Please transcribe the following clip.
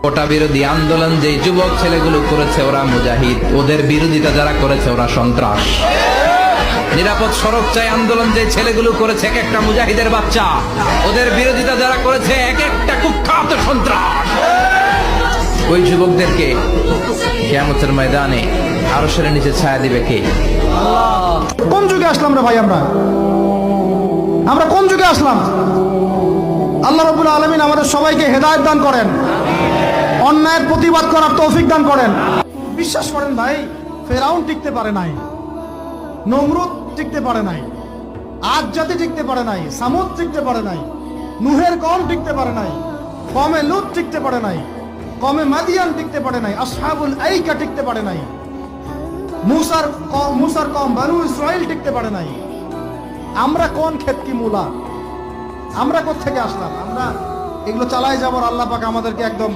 কোটা বিরোধী আন্দোলন যে যুবক ছেলেগুলো করেছে ওরা মুজাহিদ, ওদের বিরোধিতা যারা করেছে ওরা সন্ত্রাস। নিরাপদ সড়ক চাই আন্দোলন যে ছেলেগুলো করেছে এক একটা মুজাহিদের বাচ্চা, ওদের বিরোধিতা যারা করেছে এক একটা কুখ্যাত সন্ত্রাস। ওই যুবকদেরকে কিয়ামতের ময়দানে আরশের নিচে ছায়া দিবে কে? কোন যুগে আসলাম রে ভাই? আমরা কোন যুগে আসলাম? আল্লাহ রাব্বুল আলামিন আমাদের সবাইকে হেদায়েত দান করেন, অন্যায়ের প্রতিবাদ করার তৌফিক দান করেন। বিশ্বাস করেন ভাই, ফেরাউন টিকতে পারে নাই, নমরুদ টিকতে পারে নাই, আদ জাতি টিকতে পারে নাই, সামুদ টিকতে পারে নাই, নূহের কওম টিকতে পারে নাই, কওমে লূত টিকতে পারে নাই, কওমে মাদিয়ান টিকতে পারে নাই, আসহাবুল আইকা টিকতে পারে নাই, মুসার কওম বনু ইসরাইল টিকতে পারে নাই। আমরা কোন ক্ষেত কি মূলা? আমরা কোথা থেকে আসলাম? আমরা এগুলো চালাই যাবার আল্লাহ পাক আমাদেরকে একদম